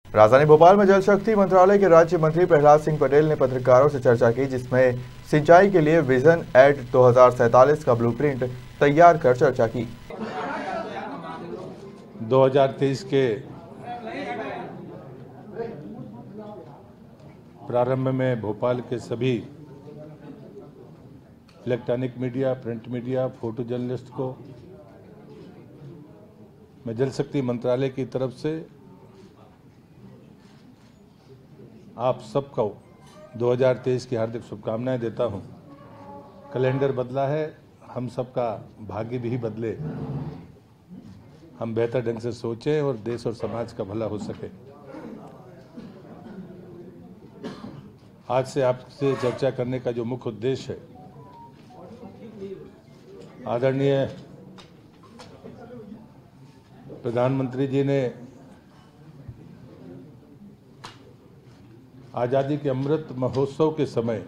राजधानी भोपाल में जल शक्ति मंत्रालय के राज्य मंत्री प्रहलाद सिंह पटेल ने पत्रकारों से चर्चा की, जिसमें सिंचाई के लिए विजन एट 2047 का ब्लूप्रिंट तैयार कर चर्चा की। 2023 के प्रारंभ में भोपाल के सभी electronic media, print media, photo journalist को मैं जल शक्ति मंत्रालय की तरफ से आप सबको 2023 की हार्दिक शुभकामनाएं देता हूं। कैलेंडर बदला है, हम सबका भाग्य भी बदले, हम बेहतर ढंग से सोचें और देश और समाज का भला हो सके। आज से आपसे चर्चा करने का जो मुख्य उद्देश्य है, आदरणीय प्रधानमंत्री जी ने आज़ादी के अमृत महोत्सव के समय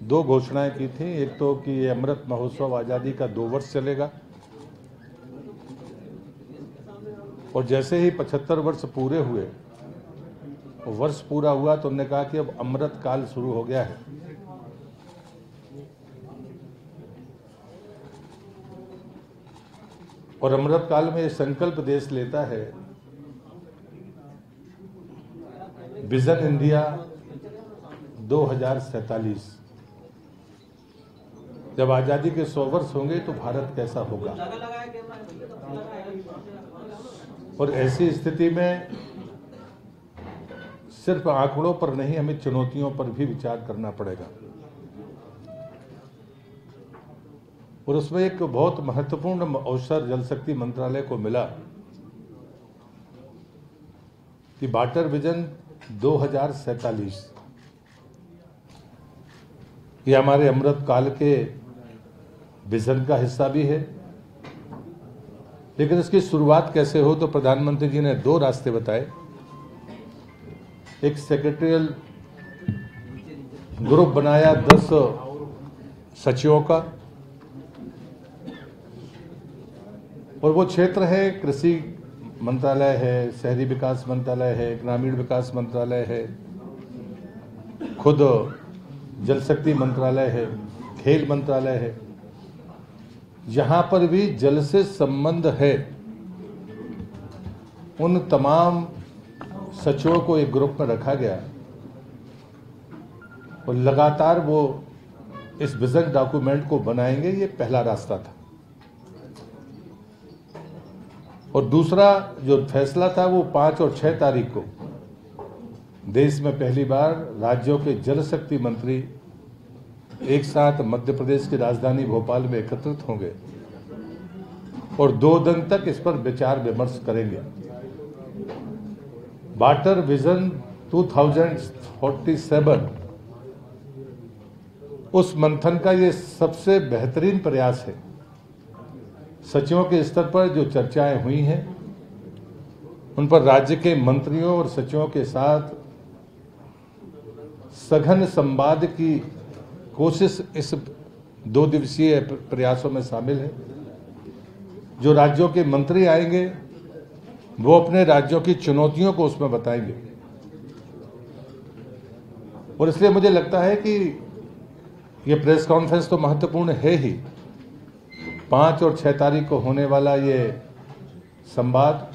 दो घोषणाएं की थी। एक तो कि ये अमृत महोत्सव आज़ादी का 2 वर्ष चलेगा, और जैसे ही 75 वर्ष पूरे हुए, वर्ष पूरा हुआ तो उन्होंने कहा कि अब अमृत काल शुरू हो गया है। और अमृत काल में संकल्प देश लेता है, विजन इंडिया 2047। जब आजादी के 100 वर्ष होंगे तो भारत कैसा होगा। और ऐसी स्थिति में सिर्फ आंकड़ों पर नहीं, हमें चुनौतियों पर भी विचार करना पड़ेगा। और उसमें एक बहुत महत्वपूर्ण अवसर जल शक्ति मंत्रालय को मिला कि वाटर विजन 2047 ये हमारे अमृत काल के विजन का हिस्सा भी है। लेकिन इसकी शुरुआत कैसे हो, तो प्रधानमंत्री जी ने 2 रास्ते बताए। एक सेक्रेटरियल ग्रुप बनाया 10 सचिवों का, और वो क्षेत्र है कृषि मंत्रालय है, शहरी विकास मंत्रालय है, ग्रामीण विकास मंत्रालय है, खुद जल शक्ति मंत्रालय है, खेल मंत्रालय है। जहां पर भी जल से संबंध है, उन तमाम सचिवों को एक ग्रुप में रखा गया और लगातार वो इस विजन डॉक्यूमेंट को बनाएंगे। ये पहला रास्ता था। और दूसरा जो फैसला था, वो 5 और 6 तारीख को देश में पहली बार राज्यों के जल शक्ति मंत्री एक साथ मध्य प्रदेश की राजधानी भोपाल में एकत्रित होंगे और 2 दिन तक इस पर विचार विमर्श करेंगे। वाटर विजन 2047 उस मंथन का ये सबसे बेहतरीन प्रयास है। सचिवों के स्तर पर जो चर्चाएं हुई हैं, उन पर राज्य के मंत्रियों और सचिवों के साथ सघन संवाद की कोशिश इस 2 दिवसीय प्रयासों में शामिल है। जो राज्यों के मंत्री आएंगे, वो अपने राज्यों की चुनौतियों को उसमें बताएंगे। और इसलिए मुझे लगता है कि ये प्रेस कॉन्फ्रेंस तो महत्वपूर्ण है ही। 5 और 6 तारीख को होने वाला ये संवाद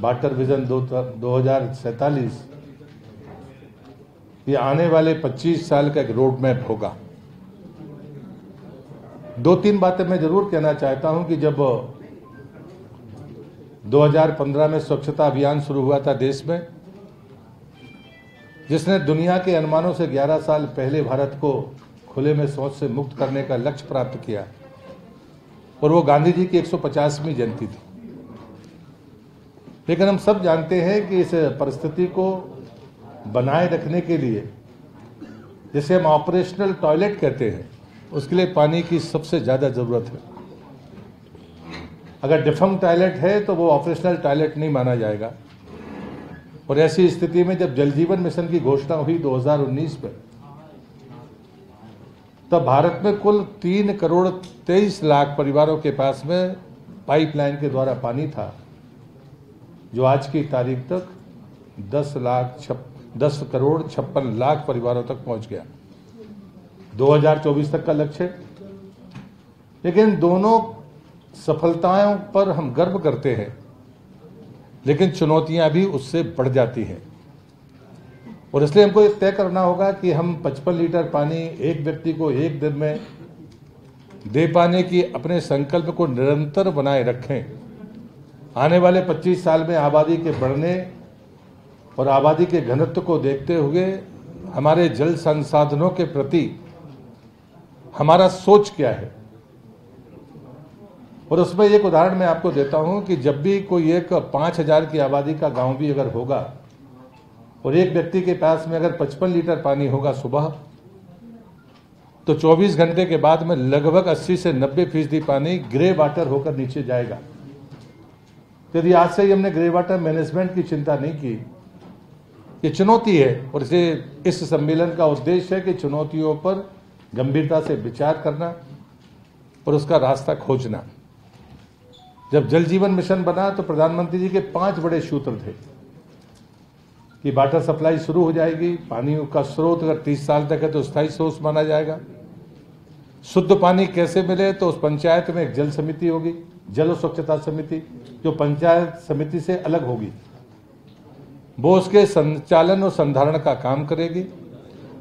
वाटर विजन 2047 ये आने वाले 25 साल का एक रोड मैप होगा। 2-3 बातें मैं जरूर कहना चाहता हूं कि जब 2015 में स्वच्छता अभियान शुरू हुआ था देश में, जिसने दुनिया के अनुमानों से 11 साल पहले भारत को खुले में शौच से मुक्त करने का लक्ष्य प्राप्त किया, और वो गांधी जी की 150वीं जयंती थी। लेकिन हम सब जानते हैं कि इस परिस्थिति को बनाए रखने के लिए, जिसे हम ऑपरेशनल टॉयलेट कहते हैं, उसके लिए पानी की सबसे ज्यादा जरूरत है। अगर डिफंक्ट टॉयलेट है तो वो ऑपरेशनल टॉयलेट नहीं माना जाएगा। और ऐसी स्थिति में जब जल जीवन मिशन की घोषणा हुई 2019 में, तब भारत में कुल 3 करोड़ 23 लाख परिवारों के पास में पाइपलाइन के द्वारा पानी था। जो आज की तारीख तक 10 करोड़ 56 लाख परिवारों तक पहुंच गया। 2024 तक का लक्ष्य। लेकिन दोनों सफलताओं पर हम गर्व करते हैं, लेकिन चुनौतियां भी उससे बढ़ जाती हैं। और इसलिए हमको ये तय करना होगा कि हम 55 लीटर पानी एक व्यक्ति को एक दिन में दे पाने की अपने संकल्प को निरंतर बनाए रखें। आने वाले 25 साल में आबादी के बढ़ने और आबादी के घनत्व को देखते हुए हमारे जल संसाधनों के प्रति हमारा सोच क्या है। और उसमें एक उदाहरण मैं आपको देता हूं कि जब भी कोई एक 5000 की आबादी का गांव भी अगर होगा और एक व्यक्ति के पास में अगर 55 लीटर पानी होगा सुबह, तो 24 घंटे के बाद में लगभग 80 से 90% पानी ग्रे वाटर होकर नीचे जाएगा। यदि आज से ही हमने ग्रे वाटर मैनेजमेंट की चिंता नहीं की, ये चुनौती है। और इस सम्मेलन का उद्देश्य है कि चुनौतियों पर गंभीरता से विचार करना और उसका रास्ता खोजना। जब जल जीवन मिशन बना तो प्रधानमंत्री जी के 5 बड़े सूत्र थे कि वाटर सप्लाई शुरू हो जाएगी, पानी का स्रोत अगर 30 साल तक है तो स्थायी सोर्स माना जाएगा, शुद्ध पानी कैसे मिले तो उस पंचायत में एक जल समिति होगी, जल स्वच्छता समिति, जो पंचायत समिति से अलग होगी, वो उसके संचालन और संधारण का काम करेगी।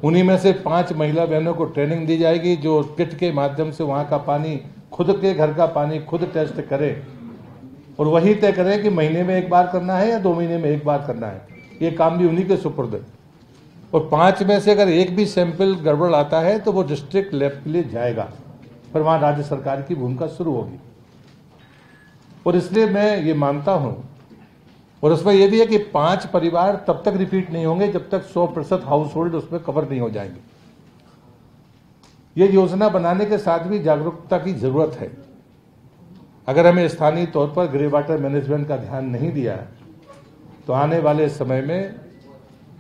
उन्हीं में से 5 महिला बहनों को ट्रेनिंग दी जाएगी जो किट के माध्यम से वहां का पानी, खुद के घर का पानी खुद टेस्ट करे और वही तय करें कि महीने में एक बार करना है या 2 महीने में एक बार करना है। ये काम भी उन्हीं के सुपुर्द है। और 5 में से अगर एक भी सैंपल गड़बड़ आता है तो वो डिस्ट्रिक्ट लैब के लिए जाएगा, फिर वहां राज्य सरकार की भूमिका शुरू होगी। और इसलिए मैं ये मानता हूं, और उसमें यह भी है कि 5 परिवार तब तक रिपीट नहीं होंगे जब तक 100% हाउस होल्ड उसमें कवर नहीं हो जाएंगे। ये योजना बनाने के साथ भी जागरूकता की जरूरत है। अगर हमें स्थानीय तौर पर ग्रे वाटर मैनेजमेंट का ध्यान नहीं दिया तो आने वाले समय में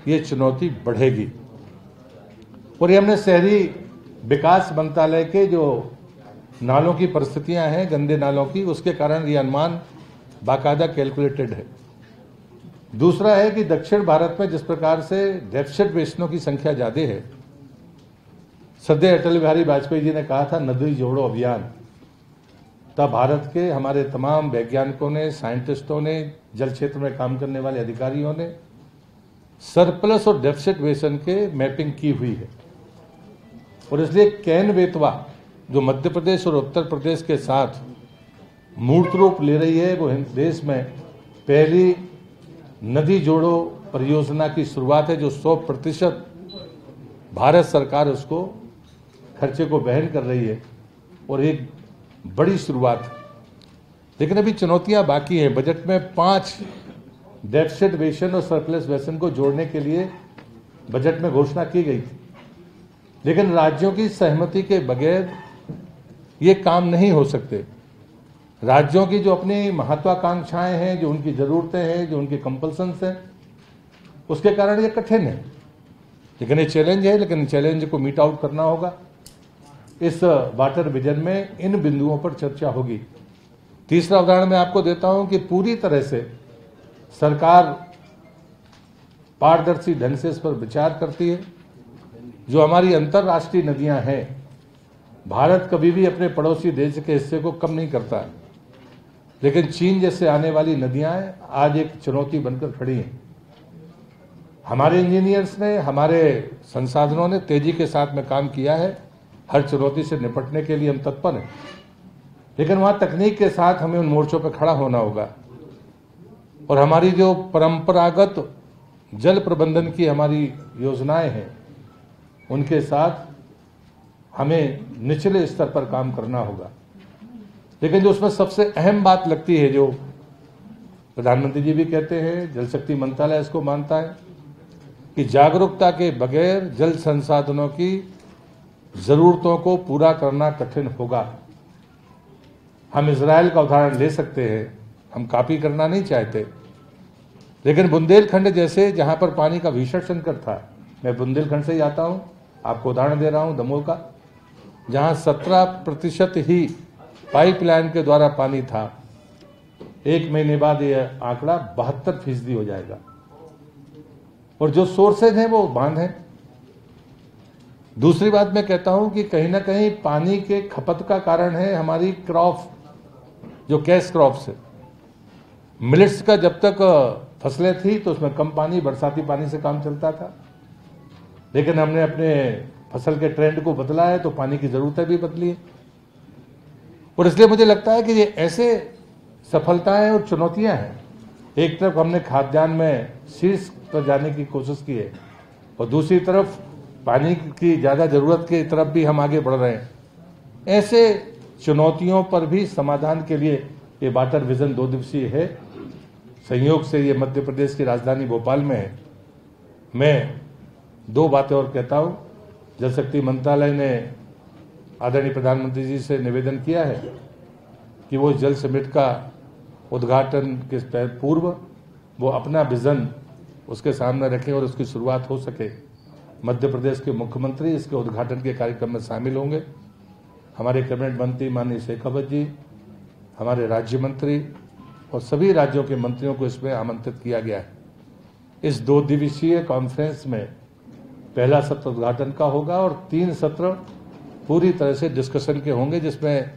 ये चुनौती बढ़ेगी। और ये हमने शहरी विकास मंत्रालय के जो नालों की परिस्थितियां हैं, गंदे नालों की, उसके कारण ये अनुमान बाकायदा कैलकुलेटेड है। दूसरा है कि दक्षिण भारत में जिस प्रकार से डेफिसिट बेसिनों की संख्या ज्यादा है, सदैव अटल बिहारी वाजपेयी जी ने कहा था नदी जोड़ो अभियान, तब भारत के हमारे तमाम वैज्ञानिकों ने, साइंटिस्टों ने, जल क्षेत्र में काम करने वाले अधिकारियों ने सरप्लस और डेफिसिट बेसिन के मैपिंग की हुई है। और इसलिए कैन बेतवा जो मध्य प्रदेश और उत्तर प्रदेश के साथ मूर्त रूप ले रही है, वो देश में पहली नदी जोड़ो परियोजना की शुरुआत है, जो 100% भारत सरकार उसको खर्चे को वहन कर रही है और एक बड़ी शुरुआत है। लेकिन अभी चुनौतियां बाकी हैं। बजट में 5 डेफिसिट बेसिन और सरप्लस बेसिन को जोड़ने के लिए बजट में घोषणा की गई थी, लेकिन राज्यों की सहमति के बगैर ये काम नहीं हो सकते। राज्यों की जो अपनी महत्वाकांक्षाएं हैं, जो उनकी जरूरतें हैं, जो उनके कंपल्सन्स हैं, उसके कारण ये कठिन है। लेकिन ये चैलेंज है, लेकिन चैलेंज को मीट आउट करना होगा। इस वाटर विजन में इन बिंदुओं पर चर्चा होगी। तीसरा उदाहरण मैं आपको देता हूं कि पूरी तरह से सरकार पारदर्शी ढंग से इस पर विचार करती है। जो हमारी अंतर्राष्ट्रीय नदियां हैं, भारत कभी भी अपने पड़ोसी देश के हिस्से को कम नहीं करता है, लेकिन चीन जैसे आने वाली नदियां आज एक चुनौती बनकर खड़ी हैं। हमारे इंजीनियर्स ने, हमारे संसाधनों ने तेजी के साथ में काम किया है। हर चुनौती से निपटने के लिए हम तत्पर हैं, लेकिन वहां तकनीक के साथ हमें उन मोर्चों पर खड़ा होना होगा। और हमारी जो परंपरागत जल प्रबंधन की हमारी योजनाएं हैं, उनके साथ हमें निचले स्तर पर काम करना होगा। लेकिन जो उसमें सबसे अहम बात लगती है, जो प्रधानमंत्री जी भी कहते हैं, जल शक्ति मंत्रालय इसको मानता है, कि जागरूकता के बगैर जल संसाधनों की जरूरतों को पूरा करना कठिन होगा। हम इजराइल का उदाहरण ले सकते हैं, हम कॉपी करना नहीं चाहते, लेकिन बुंदेलखंड जैसे जहां पर पानी का भीषण संकट था, मैं बुंदेलखंड से ही आता हूं, आपको उदाहरण दे रहा हूं दमोह का, जहां 17% ही पाइपलाइन के द्वारा पानी था, 1 महीने बाद ये आंकड़ा 72% हो जाएगा। और जो सोर्सेज हैं वो बांध हैं। दूसरी बात मैं कहता हूं कि कहीं ना कहीं पानी के खपत का कारण है हमारी क्रॉप, जो कैश क्रॉप्स है। मिलेट्स का जब तक फसलें थी तो उसमें कम पानी, बरसाती पानी से काम चलता था, लेकिन हमने अपने फसल के ट्रेंड को बदला है तो पानी की जरूरतें भी बदली है। और इसलिए मुझे लगता है कि ये ऐसे सफलताएं और चुनौतियां हैं। एक तरफ हमने खाद्यान्न में शीर्ष पर जाने की कोशिश की है और दूसरी तरफ पानी की ज्यादा जरूरत की तरफ भी हम आगे बढ़ रहे हैं। ऐसे चुनौतियों पर भी समाधान के लिए ये वाटर विजन 2 दिवसीय है। संयोग से ये मध्य प्रदेश की राजधानी भोपाल में है। मैं 2 बातें और कहता हूं। जल शक्ति मंत्रालय ने आदरणीय प्रधानमंत्री जी से निवेदन किया है कि वो जल समिट का उद्घाटन के पूर्व वो अपना विजन उसके सामने रखें और उसकी शुरुआत हो सके। मध्य प्रदेश के मुख्यमंत्री इसके उद्घाटन के कार्यक्रम में शामिल होंगे। हमारे कैबिनेट मंत्री माननीय शेखावत जी, हमारे राज्य मंत्री और सभी राज्यों के मंत्रियों को इसमें आमंत्रित किया गया है। इस 2 दिवसीय कॉन्फ्रेंस में पहला सत्र उद्घाटन का होगा और 3 सत्र पूरी तरह से डिस्कशन के होंगे, जिसमें